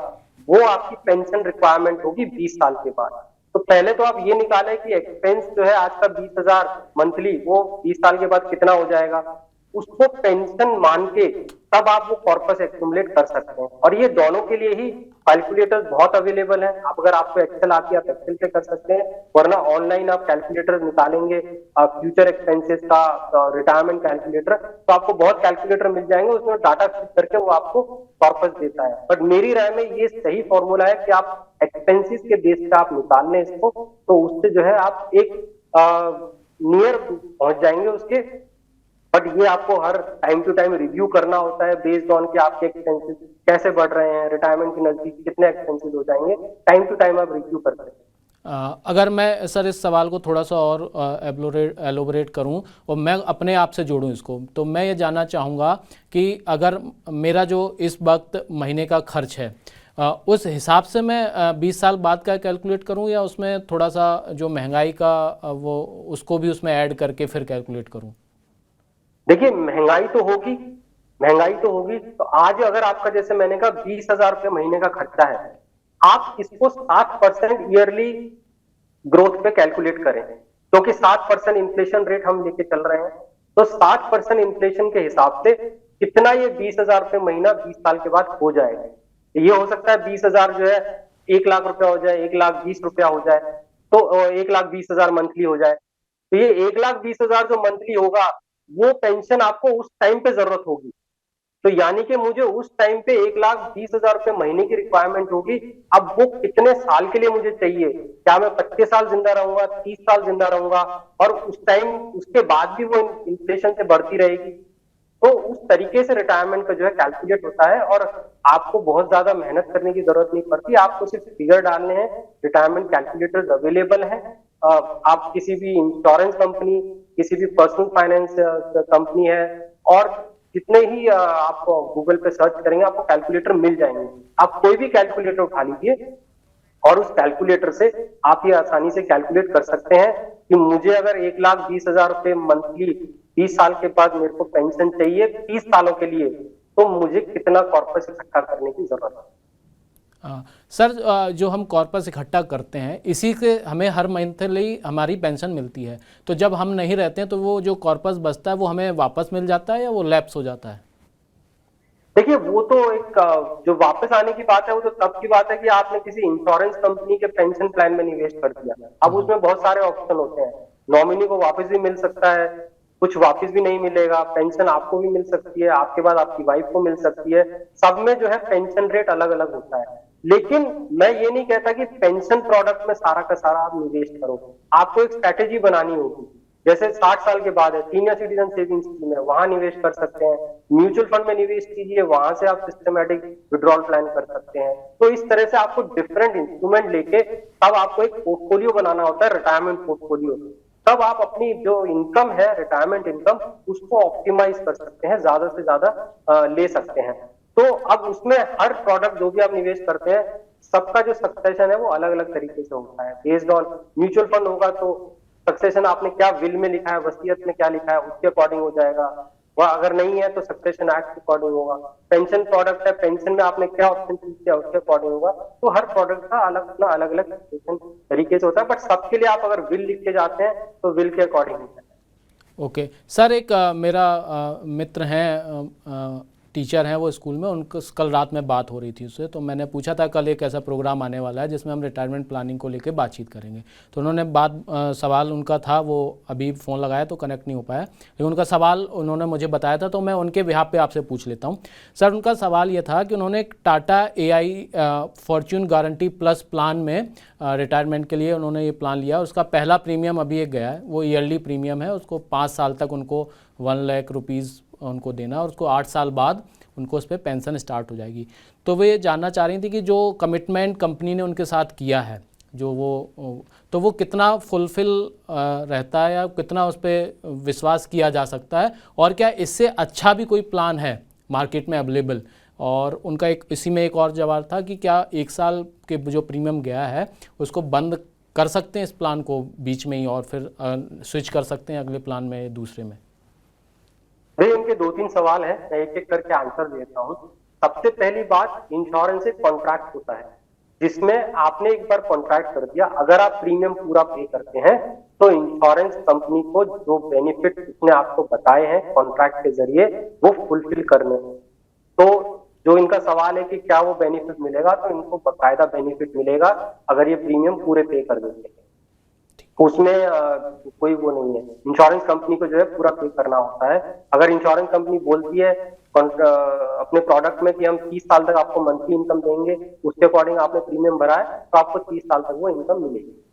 वो आपकी पेंशन रिक्वायरमेंट होगी 20 साल के बाद। तो पहले तो आप ये निकालें कि एक्सपेंस जो है आज का 20,000 मंथली, वो 20 साल के बाद कितना हो जाएगा, उसको पेंशन मान के तब आप वो कॉर्पस एक्यूमुलेट कर सकते हैं। और ये दोनों के लिए ही कैलकुलेटर्स बहुत अवेलेबल है। आप अगर आपको एक्सेल आती है आप एक्सेल पे कर सकते हैं, वरना ऑनलाइन आप कैलकुलेटर निकालेंगे फ्यूचर एक्सपेंसेस का, रिटायरमेंट कैलकुलेटर, तो आपको बहुत कैलकुलेटर मिल जाएंगे, उसमें डाटा फिट करके वो आपको कॉर्पस देता है। बट मेरी राय में ये सही फॉर्मूला है कि आप एक्सपेंसेस के बेस पे आप निकाल लें इसको, तो उससे जो है आप एक नियर पहुंच जाएंगे उसके। बट ये आपको हर टाइम टू टाइम रिव्यू करना होता है बेस्ड ऑन कि आपके एक्सपेंसेस कैसे बढ़ रहे हैं, रिटायरमेंट के नजदीक कितने एक्सपेंसेस हो जाएंगे, टाइम टू टाइम आप रिव्यू कर सकते हैं।
अगर मैं सर इस सवाल को थोड़ा सा और एलोबरेट करूं और मैं अपने आप से जोड़ूं इसको, तो मैं ये जानना चाहूँगा कि अगर मेरा जो इस वक्त महीने का खर्च है उस हिसाब से मैं 20 साल बाद का कैलकुलेट करूं, या उसमें थोड़ा सा जो महंगाई का वो उसको भी उसमें ऐड करके फिर कैलकुलेट करूं?
देखिए महंगाई तो होगी, महंगाई तो होगी। तो आज अगर आपका जैसे मैंने कहा 20,000 रुपये महीने का खर्चा है, आप इसको 7% ईयरली ग्रोथ पे कैलकुलेट करें, क्योंकि 7% इन्फ्लेशन रेट हम लेके चल रहे हैं। तो 7% इन्फ्लेशन के हिसाब से कितना ये 20,000 रुपये महीना 20 साल के बाद हो जाएगा। ये हो सकता है 20,000 जो है 1 लाख रुपया हो जाए, 1,20,000 रुपया हो जाए, तो 1,20,000 मंथली हो जाए। तो ये 1,20,000 जो मंथली होगा वो पेंशन आपको उस टाइम पे जरूरत होगी। तो यानी कि मुझे उस टाइम पे 1,20,000 रुपये महीने की रिक्वायरमेंट होगी। अब वो कितने साल के लिए मुझे चाहिए, क्या मैं 25 साल जिंदा रहूंगा, 30 साल जिंदा रहूंगा, और उस टाइम उसके बाद भी वो इन्फ्लेशन से बढ़ती रहेगी। तो उस तरीके से रिटायरमेंट का जो है कैलकुलेट होता है और आपको बहुत ज्यादा मेहनत करने की जरूरत नहीं पड़ती। आपको सिर्फ फिगर डालने हैं, रिटायरमेंट कैलकुलेटर्स अवेलेबल है। आप किसी भी इंश्योरेंस कंपनी, किसी भी पर्सनल फाइनेंस कंपनी है, और जितने ही आप गूगल पे सर्च करेंगे आपको कैलकुलेटर मिल जाएंगे। आप कोई भी कैलकुलेटर उठा लीजिए और उस कैलकुलेटर से आप ये आसानी से कैलकुलेट कर सकते हैं कि मुझे अगर 1,20,000 रुपये मंथली 30 साल के बाद मेरे को पेंशन चाहिए 30 सालों के लिए, तो मुझे कितना कॉर्पस इकट्ठा करने की जरूरत है?
सर, जो हम कॉर्पस इकट्ठा करते हैं इसी से हमें हर मंथली हमारी पेंशन मिलती है, तो जब हम नहीं रहते हैं तो वो जो कॉर्पस बचता है वो हमें वापस मिल जाता है या वो लैप्स हो जाता है?
देखिए, वो तो एक जो वापस आने की बात है वो तो तब की बात है कि आपने किसी इंश्योरेंस कंपनी के पेंशन प्लान में निवेश कर दिया। अब उसमें बहुत सारे ऑप्शन होते हैं, नॉमिनी को वापस भी मिल सकता है, कुछ वापस भी नहीं मिलेगा, पेंशन आपको भी मिल सकती है, आपके बाद आपकी वाइफ को मिल सकती है, सब में जो है पेंशन रेट अलग अलग होता है। लेकिन मैं ये नहीं कहता कि पेंशन प्रोडक्ट में सारा का सारा आप निवेश करो, आपको एक स्ट्रैटेजी बनानी होगी। जैसे 60 साल के बाद है, सीनियर सिटीजन सेविंग स्कीम है, वहां निवेश कर सकते हैं, म्यूचुअल फंड में निवेश कीजिए, वहां से आप सिस्टमेटिक विड्रॉल प्लान कर सकते हैं। तो इस तरह से आपको डिफरेंट इंस्ट्रूमेंट लेके तब आपको एक पोर्टफोलियो बनाना होता है, रिटायरमेंट पोर्टफोलियो। तब आप अपनी जो इनकम है, रिटायरमेंट इनकम, उसको ऑप्टिमाइज कर सकते हैं, ज्यादा से ज्यादा ले सकते हैं। तो अब उसमें हर प्रोडक्ट जो भी आप निवेश करते हैं, सबका जो सक्सेशन है वो अलग अलग तरीके से होता है। बेस्ड ऑन म्यूचुअल फंड होगा तो सक्सेशन आपने क्या विल में लिखा है, वसीयत में क्या लिखा है, उसके अकॉर्डिंग हो जाएगा। वह अगर नहीं है तो सक्सेशन एक्ट के अकॉर्डिंग होगा। पेंशन प्रोडक्ट है, पेंशन में आपने क्या ऑप्शन चूज किया उसके अकॉर्डिंग होगा। तो हर प्रोडक्ट का अलग अलग सक्सेशन तरीके से होता है, बट सबके लिए आप अगर विल लिख के जाते हैं तो विल के अकॉर्डिंग होता है।
ओके सर, एक मेरा मित्र हैं, टीचर हैं वो स्कूल में, उनको कल रात में बात हो रही थी उससे, तो मैंने पूछा था कल एक ऐसा प्रोग्राम आने वाला है जिसमें हम रिटायरमेंट प्लानिंग को लेकर बातचीत करेंगे। तो उन्होंने सवाल उनका था, वो अभी फ़ोन लगाया तो कनेक्ट नहीं हो पाया, लेकिन उनका सवाल उन्होंने मुझे बताया था, तो मैं उनके बिहाफ पे आपसे पूछ लेता हूँ। सर, उनका सवाल ये था कि उन्होंने एक Tata AI Fortune guarantee plus plan में रिटायरमेंट के लिए उन्होंने ये प्लान लिया। उसका पहला प्रीमियम अभी एक गया है, वो ईयरली प्रीमियम है, उसको 5 साल तक उनको 1 लाख रुपीज़ उनको देना, और उसको 8 साल बाद उनको उस पर पेंशन स्टार्ट हो जाएगी। तो वे जानना चाह रही थी कि जो कमिटमेंट कंपनी ने उनके साथ किया है, जो वो कितना फुलफिल रहता है या कितना उस पर विश्वास किया जा सकता है, और क्या इससे अच्छा भी कोई प्लान है मार्केट में अवेलेबल। और उनका इसी में एक और जवाब था कि क्या 1 साल के जो प्रीमियम गया है उसको बंद कर सकते हैं इस प्लान को बीच में ही, और फिर स्विच कर सकते हैं अगले प्लान में दूसरे में।
भाई, उनके 2-3 सवाल है, मैं एक एक करके आंसर देता हूँ। सबसे पहली बात, इंश्योरेंस एक कॉन्ट्रैक्ट होता है जिसमें आपने एक बार कॉन्ट्रैक्ट कर दिया, अगर आप प्रीमियम पूरा पे करते हैं तो इंश्योरेंस कंपनी को जो बेनिफिट उसने आपको बताए हैं कॉन्ट्रैक्ट के जरिए वो फुलफिल करने हैं। तो जो इनका सवाल है कि क्या वो बेनिफिट मिलेगा, तो इनको बाकायदा बेनिफिट मिलेगा अगर ये प्रीमियम पूरे पे कर देते हैं। उसमें कोई वो नहीं है, इंश्योरेंस कंपनी को जो है पूरा पे करना होता है। अगर इंश्योरेंस कंपनी बोलती है अपने प्रोडक्ट में कि हम 30 साल तक आपको मंथली इनकम देंगे, उसके अकॉर्डिंग आपने प्रीमियम भरा है तो आपको 30 साल तक वो इनकम मिलेगी।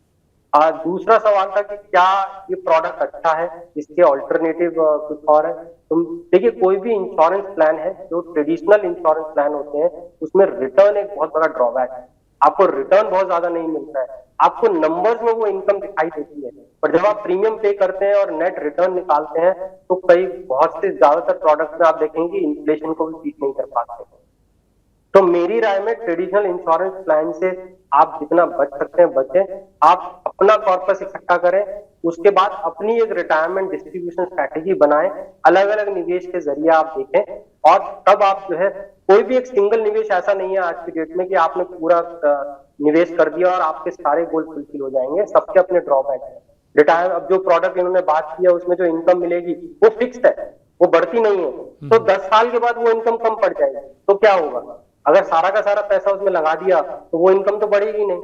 दूसरा सवाल था कि क्या ये प्रोडक्ट अच्छा है, इसके ऑल्टरनेटिव कुछ और है। तुम देखिए, कोई भी इंश्योरेंस प्लान है, जो ट्रेडिशनल इंश्योरेंस प्लान होते हैं उसमें रिटर्न एक बहुत बड़ा ड्रॉबैक है। आपको रिटर्न बहुत ज्यादा नहीं मिलता है, आपको नंबर्स में वो इनकम दिखाई देती है, पर जब आप प्रीमियम पे करते हैं और नेट रिटर्न निकालते हैं तो कई बहुत से ज्यादातर प्रोडक्ट में आप देखेंगे इन्फ्लेशन को भी बीट नहीं कर पाते। तो मेरी राय में ट्रेडिशनल इंश्योरेंस प्लान से आप जितना बच सकते हैं बचें। आप अपना कॉर्पस इकट्ठा करें, उसके बाद अपनी एक रिटायरमेंट डिस्ट्रीब्यूशन स्ट्रैटेजी बनाएं, अलग अलग निवेश के जरिए आप देखें, और तब आप जो है, कोई भी एक सिंगल निवेश ऐसा नहीं है आज की डेट में कि आपने पूरा निवेश कर दिया और आपके सारे गोल फुलफिल हो जाएंगे। सबके अपने ड्रॉबैक है। रिटायर अब जो प्रोडक्ट इन्होंने बात किया उसमें जो इनकम मिलेगी वो फिक्स्ड है, वो बढ़ती नहीं है। तो 10 साल के बाद वो इनकम कम पड़ जाएगी तो क्या होगा? अगर सारा का सारा पैसा उसमें लगा दिया तो वो इनकम तो बढ़ेगी नहीं।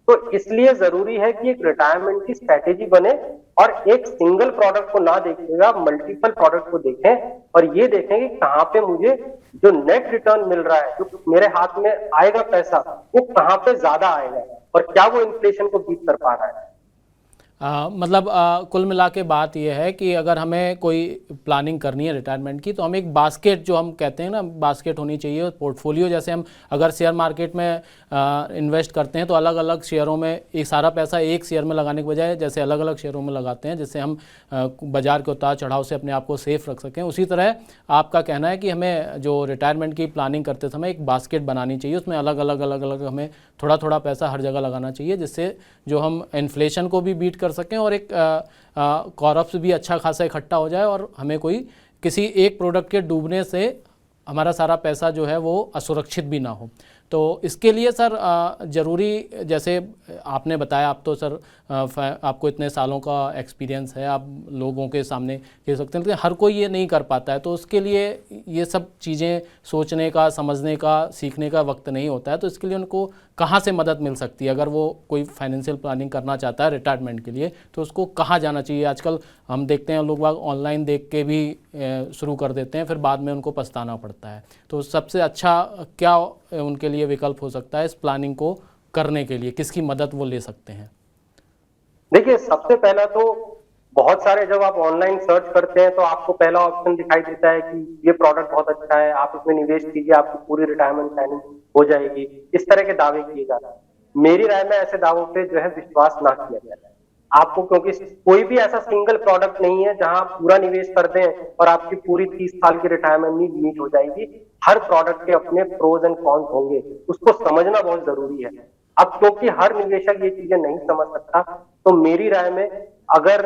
तो इसलिए जरूरी है कि एक रिटायरमेंट की स्ट्रैटेजी बने और एक सिंगल प्रोडक्ट को ना देखिएगा, मल्टीपल प्रोडक्ट को देखें और ये देखें कि कहाँ पे मुझे जो नेट रिटर्न मिल रहा है, जो मेरे हाथ में आएगा पैसा, वो कहाँ पे ज्यादा आएगा और क्या वो इन्फ्लेशन को बीट कर पा रहा है।
मतलब कुल मिला के बात यह है कि अगर हमें कोई प्लानिंग करनी है रिटायरमेंट की तो हम एक बास्केट, जो हम कहते हैं ना, बास्केट होनी चाहिए। पोर्टफोलियो, जैसे हम अगर शेयर मार्केट में इन्वेस्ट करते हैं तो अलग अलग शेयरों में एक सारा पैसा एक शेयर में लगाने के बजाय जैसे अलग अलग शेयरों में लगाते हैं, जिससे हम बाजार के उतार चढ़ाव से अपने आप को सेफ रख सकें। उसी तरह आपका कहना है कि हमें जो रिटायरमेंट की प्लानिंग करते समय एक बास्केट बनानी चाहिए, उसमें अलग अलग हमें थोड़ा थोड़ा पैसा हर जगह लगाना चाहिए, जिससे जो हम इन्फ्लेशन को भी बीट कर सकें और एक कॉर्पस भी अच्छा खासा इकट्ठा हो जाए और हमें कोई किसी एक प्रोडक्ट के डूबने से हमारा सारा पैसा जो है वो असुरक्षित भी ना हो। तो इसके लिए सर ज़रूरी, जैसे आपने बताया, आप तो सर आपको इतने सालों का एक्सपीरियंस है, आप लोगों के सामने कह सकते हैं, लेकिन हर कोई ये नहीं कर पाता है। तो उसके लिए ये सब चीज़ें सोचने का, समझने का, सीखने का वक्त नहीं होता है। तो इसके लिए उनको कहाँ से मदद मिल सकती है? अगर वो कोई फाइनेंशियल प्लानिंग करना चाहता है रिटायरमेंट के लिए, तो उसको कहाँ जाना चाहिए? आजकल हम देखते हैं लोग ऑनलाइन देख के भी शुरू कर देते हैं, फिर बाद में उनको पछताना पड़ता है। तो सबसे अच्छा क्या उनके लिए विकल्प हो सकता है इस प्लानिंग को करने के लिए? किसकी मदद वो ले सकते हैं?
देखिए, सबसे पहला तो बहुत सारे, जब आप ऑनलाइन सर्च करते हैं तो आपको पहला ऑप्शन दिखाई देता है कि ये प्रोडक्ट बहुत अच्छा है, आप इसमें निवेश कीजिए, आपकी पूरी रिटायरमेंट प्लानिंग हो जाएगी। इस तरह के दावे किए जाते हैं। मेरी राय में ऐसे दावों पे जो है विश्वास ना किया जाए आपको, क्योंकि कोई भी ऐसा सिंगल प्रोडक्ट नहीं है जहां आप पूरा निवेश कर दें और आपकी पूरी 30 साल की रिटायरमेंट नीड मीट हो जाएगी। हर प्रोडक्ट के अपने प्रोज एंड कॉन्स होंगे, उसको समझना बहुत जरूरी है। अब क्योंकि हर निवेशक ये चीजें नहीं समझ सकता, तो मेरी राय में अगर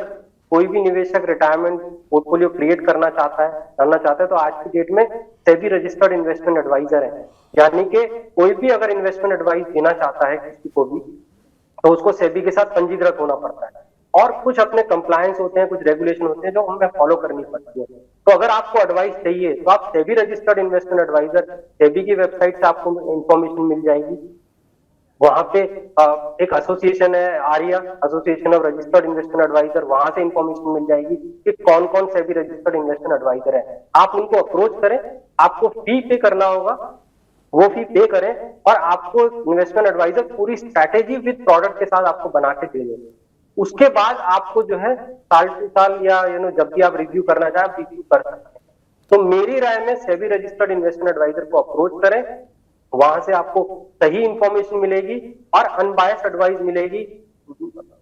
कोई भी निवेशक रिटायरमेंट पोर्टफोलियो क्रिएट करना चाहता है तो आज की डेट में सेबी रजिस्टर्ड इन्वेस्टमेंट एडवाइजर है। यानी कि कोई भी अगर इन्वेस्टमेंट एडवाइस देना चाहता है किसी को भी, तो उसको सेबी के साथ पंजीकृत होना पड़ता है और कुछ अपने कंप्लायंस होते हैं, कुछ रेगुलेशन होते हैं जो हमें फॉलो करनी पड़ती है। तो अगर आपको एडवाइस चाहिए तो आप SEBI registered investment adviser, SEBI की वेबसाइट से आपको इंफॉर्मेशन मिल जाएगी। वहां पे एक एसोसिएशन है, ARIA association of registered investment adviser, वहां से इंफॉर्मेशन मिल जाएगी कि कौन कौन सेबी रजिस्टर्ड इन्वेस्टमेंट एडवाइजर है। आप उनको अप्रोच करें, आपको फी पे करना होगा, वो फी पे करें और आपको इन्वेस्टमेंट एडवाइजर पूरी स्ट्रैटेजी विद प्रोडक्ट के साथ आपको बना के दे देंगे। उसके बाद आपको जो है साल टू साल या जब भी आप रिव्यू करना चाहें आप रिव्यू कर सकते हैं। तो मेरी राय में सेबी रजिस्टर्ड इन्वेस्टमेंट एडवाइजर को अप्रोच करें, वहां से आपको सही इंफॉर्मेशन मिलेगी और अनबायस्ड एडवाइस मिलेगी।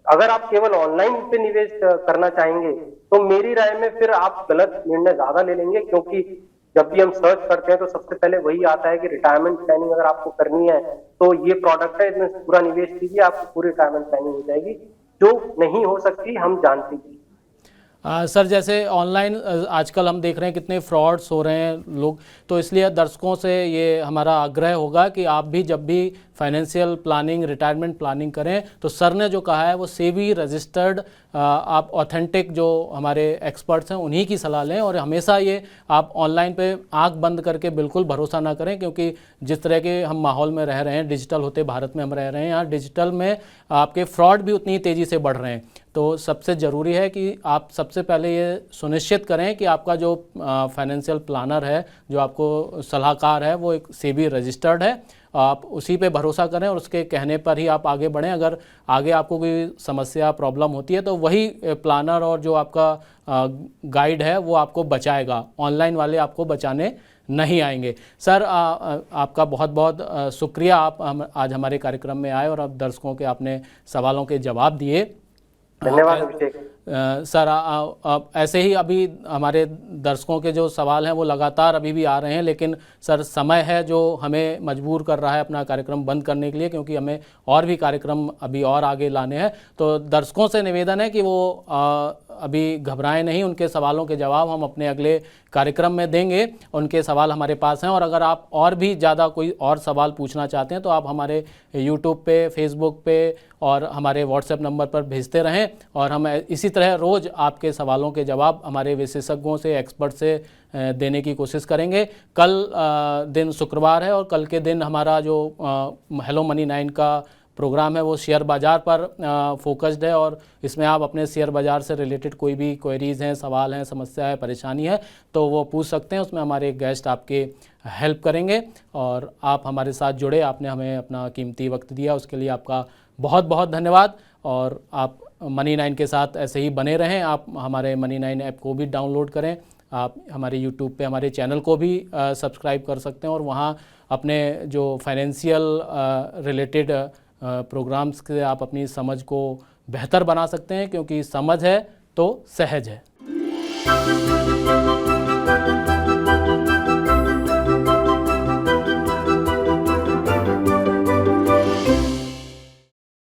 अगर आप केवल ऑनलाइन पे निवेश करना चाहेंगे तो मेरी राय में फिर आप गलत निर्णय ज्यादा ले लेंगे, क्योंकि जब भी हम सर्च करते हैं तो सबसे पहले वही आता है कि रिटायरमेंट प्लानिंग अगर आपको करनी है तो ये प्रोडक्ट है, इसमें पूरा निवेश कीजिए, आपकी पूरी रिटायरमेंट प्लानिंग हो जाएगी, जो नहीं हो सकती हम जानते हैं।
सर, जैसे ऑनलाइन आजकल हम देख रहे हैं कितने फ्रॉड्स हो रहे हैं लोग, तो इसलिए दर्शकों से ये हमारा आग्रह होगा कि आप भी जब भी फाइनेंशियल प्लानिंग, रिटायरमेंट प्लानिंग करें तो सर ने जो कहा है वो सेबी रजिस्टर्ड, आप ऑथेंटिक जो हमारे एक्सपर्ट्स हैं उन्हीं की सलाह लें। और हमेशा ये आप ऑनलाइन पे आंख बंद करके बिल्कुल भरोसा ना करें, क्योंकि जिस तरह के हम माहौल में रह रहे हैं, डिजिटल होते भारत में हम रह रहे हैं, यहाँ डिजिटल में आपके फ्रॉड भी उतनी तेज़ी से बढ़ रहे हैं। तो सबसे ज़रूरी है कि आप सबसे पहले ये सुनिश्चित करें कि आपका जो फाइनेंशियल प्लानर है, जो आपको सलाहकार है, वो एक सेबी रजिस्टर्ड है। आप उसी पे भरोसा करें और उसके कहने पर ही आप आगे बढ़ें। अगर आगे आपको कोई समस्या, प्रॉब्लम होती है तो वही प्लानर और जो आपका गाइड है वो आपको बचाएगा, ऑनलाइन वाले आपको बचाने नहीं आएंगे। सर, आपका बहुत बहुत शुक्रिया, आप आज हमारे कार्यक्रम में आए और आप दर्शकों के आपने सवालों के जवाब दिए।
धन्यवाद अभिषेक।
सर, ऐसे ही अभी हमारे दर्शकों के जो सवाल हैं वो लगातार अभी भी आ रहे हैं, लेकिन सर समय है जो हमें मजबूर कर रहा है अपना कार्यक्रम बंद करने के लिए, क्योंकि हमें और भी कार्यक्रम अभी और आगे लाने हैं। तो दर्शकों से निवेदन है कि वो अभी घबराएं नहीं, उनके सवालों के जवाब हम अपने अगले कार्यक्रम में देंगे। उनके सवाल हमारे पास हैं और अगर आप और भी ज़्यादा कोई और सवाल पूछना चाहते हैं तो आप हमारे यूट्यूब पे, फेसबुक पे और हमारे व्हाट्सएप नंबर पर भेजते रहें और हम इसी तरह रोज़ आपके सवालों के जवाब हमारे विशेषज्ञों से, एक्सपर्ट से देने की कोशिश करेंगे। कल दिन शुक्रवार है और कल के दिन हमारा जो हेलो मनी 9 का प्रोग्राम है वो शेयर बाज़ार पर फोकस्ड है और इसमें आप अपने शेयर बाज़ार से रिलेटेड कोई भी क्वेरीज़ हैं, सवाल हैं, समस्या है, परेशानी है तो वो पूछ सकते हैं। उसमें हमारे गेस्ट आपके हेल्प करेंगे और आप हमारे साथ जुड़े, आपने हमें अपना कीमती वक्त दिया, उसके लिए आपका बहुत बहुत धन्यवाद। और आप मनी 9 के साथ ऐसे ही बने रहें। आप हमारे मनी 9 ऐप को भी डाउनलोड करें, आप हमारे यूट्यूब पे हमारे चैनल को भी सब्सक्राइब कर सकते हैं और वहाँ अपने जो फाइनेंशियल रिलेटेड प्रोग्राम्स के आप अपनी समझ को बेहतर बना सकते हैं, क्योंकि समझ है तो सहज है।